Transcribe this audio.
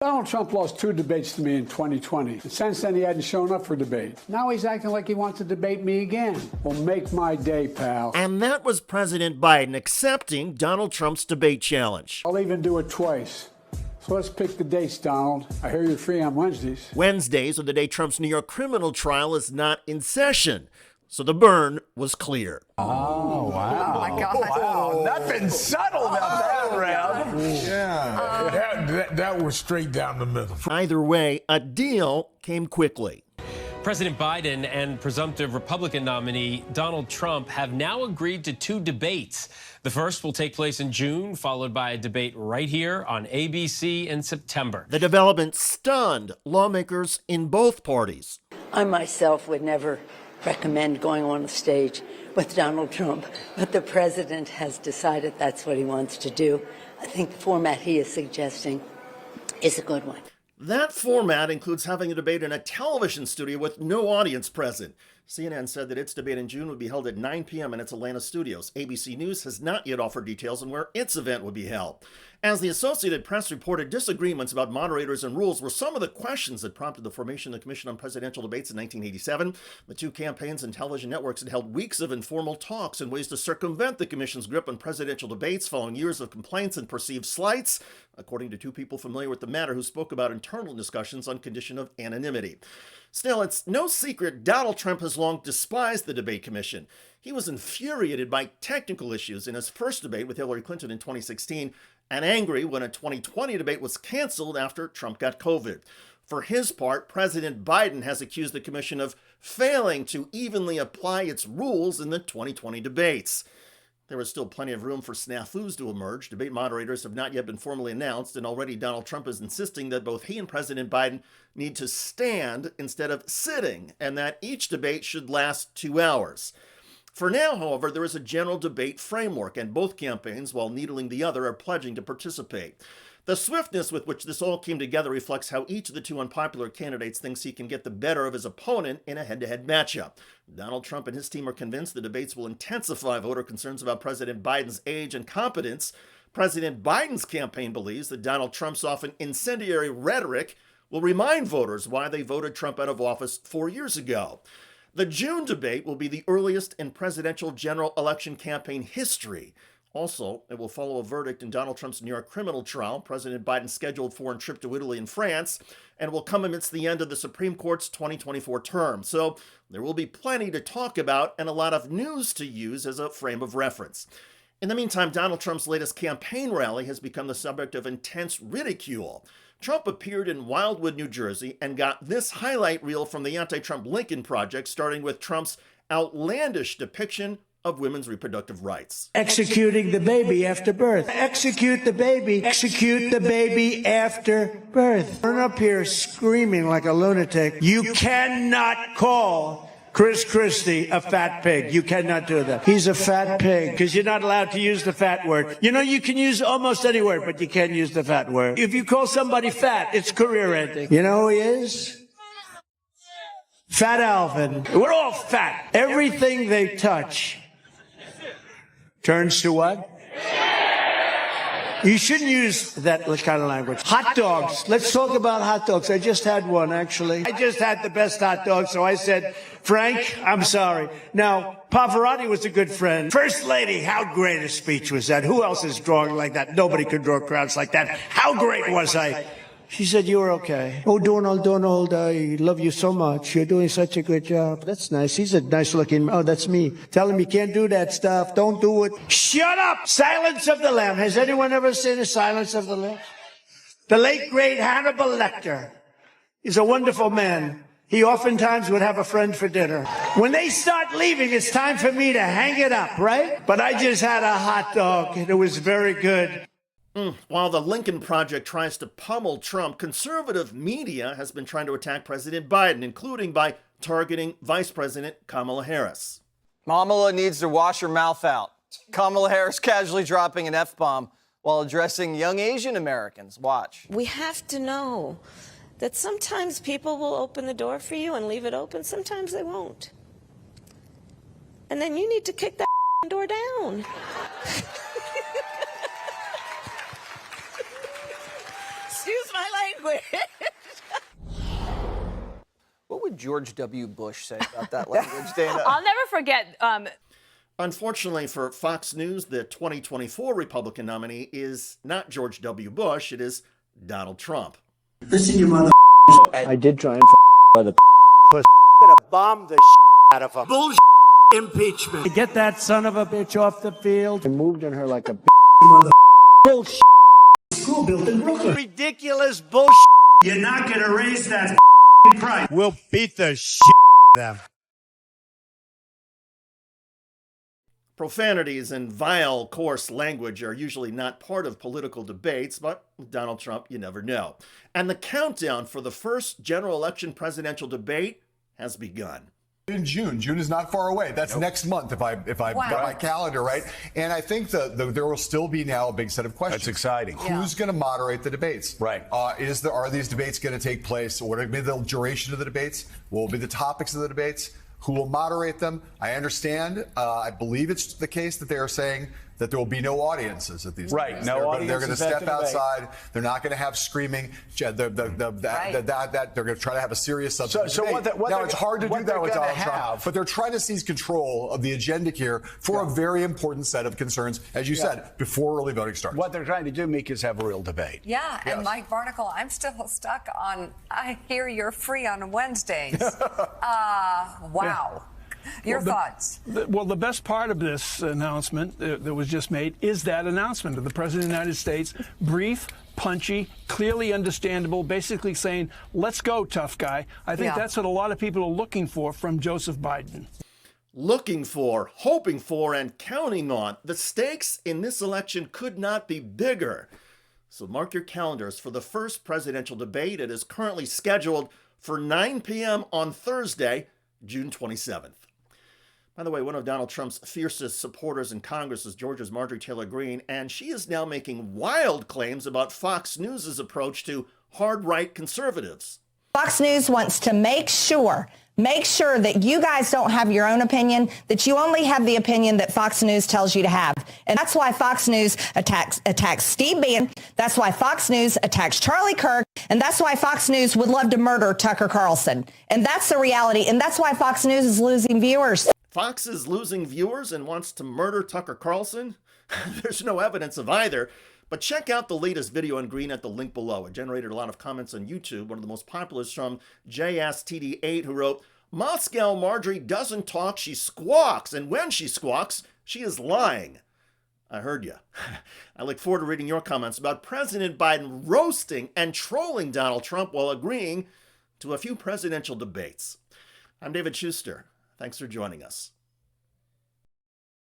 Donald Trump lost 2 debates to me in 2020. And since then, he hadn't shown up for debate. Now he's acting like he wants to debate me again. Well, make my day, pal. And that was President Biden accepting Donald Trump's debate challenge. I'll even do it twice. So let's pick the dates, Donald. I hear you're free on Wednesdays. Wednesdays are the day Trump's New York criminal trial is not in session. So the burn was clear. Oh, wow. Oh, my God. Wow. Nothing subtle about that round. Yeah. That was straight down the middle. Either way, a deal came quickly. President Biden and presumptive Republican nominee Donald Trump have now agreed to 2 debates. The first will take place in June, followed by a debate right here on ABC in September. The development stunned lawmakers in both parties. I myself would never recommend going on the stage with Donald Trump, but the president has decided that's what he wants to do. I think the format he is suggesting is a good one. That format includes having a debate in a television studio with no audience present. CNN said that its debate in June would be held at 9 p.m. in its Atlanta studios. ABC News has not yet offered details on where its event would be held. As the Associated Press reported, disagreements about moderators and rules were some of the questions that prompted the formation of the Commission on Presidential Debates in 1987. The 2 campaigns and television networks had held weeks of informal talks and ways to circumvent the Commission's grip on presidential debates following years of complaints and perceived slights, according to 2 people familiar with the matter who spoke about internal discussions on condition of anonymity. Still, it's no secret Donald Trump has long despised the debate commission. He was infuriated by technical issues in his first debate with Hillary Clinton in 2016 and angry when a 2020 debate was canceled after Trump got COVID. For his part, President Biden has accused the commission of failing to evenly apply its rules in the 2020 debates. There is still plenty of room for snafus to emerge. Debate moderators have not yet been formally announced, and already Donald Trump is insisting that both he and President Biden need to stand instead of sitting, and that each debate should last 2 hours. For now, however, there is a general debate framework, and both campaigns, while needling the other, are pledging to participate. The swiftness with which this all came together reflects how each of the 2 unpopular candidates thinks he can get the better of his opponent in a head-to-head matchup. Donald Trump and his team are convinced the debates will intensify voter concerns about President Biden's age and competence. President Biden's campaign believes that Donald Trump's often incendiary rhetoric will remind voters why they voted Trump out of office 4 years ago. The June debate will be the earliest in presidential general election campaign history. Also, it will follow a verdict in Donald Trump's New York criminal trial, President Biden's scheduled foreign trip to Italy and France, and will come amidst the end of the Supreme Court's 2024 term. So there will be plenty to talk about and a lot of news to use as a frame of reference. In the meantime, Donald Trump's latest campaign rally has become the subject of intense ridicule. Trump appeared in Wildwood, New Jersey, and got this highlight reel from the Anti-Trump Lincoln Project, starting with Trump's outlandish depiction of women's reproductive rights. Executing the baby after birth. Execute the baby. Execute the baby after birth. Turn up here screaming like a lunatic. You cannot call Chris Christie a fat pig. You cannot do that. He's a fat pig because you're not allowed to use the fat word. You know, you can use almost any word, but you can't use the fat word. If you call somebody fat, it's career ending. You know who he is? Fat Alvin. We're all fat. Everything they touch turns to what? You shouldn't use that kind of language. Hot dogs. Let's talk about hot dogs. I just had one, actually. I just had the best hot dog, so I said, Frank, I'm sorry. Now, Pavarotti was a good friend. First Lady, how great a speech was that? Who else is drawing like that? Nobody could draw crowds like that. How great was I? She said, you were okay. Oh, Donald, I love you so much. You're doing such a good job. That's nice. He's a nice looking, oh, that's me. Tell him you can't do that stuff. Don't do it. Shut up! Silence of the Lamb. Has anyone ever seen a Silence of the Lamb? The late, great Hannibal Lecter is a wonderful man. He oftentimes would have a friend for dinner. When they start leaving, it's time for me to hang it up, right? But I just had a hot dog, and it was very good. While the Lincoln Project tries to pummel Trump, conservative media has been trying to attack President Biden, including by targeting Vice President Kamala Harris. Kamala needs to wash her mouth out. Kamala Harris casually dropping an F-bomb while addressing young Asian Americans. Watch. We have to know that sometimes people will open the door for you and leave it open. Sometimes they won't. And then you need to kick that door down. Excuse my language. What would George W. Bush say about that language, Dana? I'll never forget. Unfortunately for Fox News, the 2024 Republican nominee is not George W. Bush, it is Donald Trump. Listen, you mother. I did try and by the Gonna bomb the out of him. bullshit impeachment. Get that son of a bitch off the field. I moved on her like a mother bullshit. School built in Brooklyn. Ridiculous bullshit. You're not gonna raise that price. We'll beat the shit out of them. Profanities and vile, coarse language are usually not part of political debates, but with Donald Trump, you never know. And the countdown for the first general election presidential debate has begun. In June. June is not far away. That's next month if I got my calendar right. And I think there will still be now a big set of questions. That's exciting. Who's going to moderate the debates? Right. Are these debates going to take place? What will be the duration of the debates? What will be the topics of the debates? Who will moderate them? I understand. I believe it's the case that they are saying that there will be no audiences at these debates. No audiences. They're going to step outside. They're not going to have screaming. They're going to try to have a serious substantive debate. Now, it's hard to do that with Donald Trump, but they're trying to seize control of the agenda here for a very important set of concerns, as you said, before early voting starts. What they're trying to do, Meek, is have a real debate. Yeah, and Mike Barnicle, I'm still stuck on, I hear you're free on Wednesdays. Wow. Your thoughts? The best part of this announcement that was just made is that announcement of the President of the United States, brief, punchy, clearly understandable, basically saying, let's go, tough guy. I think that's what a lot of people are looking for from Joseph Biden. Looking for, hoping for, and counting on. The stakes in this election could not be bigger. So mark your calendars for the first presidential debate. It is currently scheduled for 9 p.m. on Thursday, June 27th. By the way, one of Donald Trump's fiercest supporters in Congress is Georgia's Marjorie Taylor Greene, and she is now making wild claims about Fox News' approach to hard-right conservatives. Fox News wants to make sure that you guys don't have your own opinion, that you only have the opinion that Fox News tells you to have. And that's why Fox News attacks Steve Bannon. That's why Fox News attacks Charlie Kirk. And that's why Fox News would love to murder Tucker Carlson. And that's the reality. And that's why Fox News is losing viewers. Fox is losing viewers and wants to murder Tucker Carlson? There's no evidence of either. But check out the latest video on Green at the link below. It generated a lot of comments on YouTube. One of the most popular is from JSTD8, who wrote, Moscow Marjorie doesn't talk, she squawks. And when she squawks, she is lying. I heard you. I look forward to reading your comments about President Biden roasting and trolling Donald Trump while agreeing to a few presidential debates. I'm David Shuster. Thanks for joining us.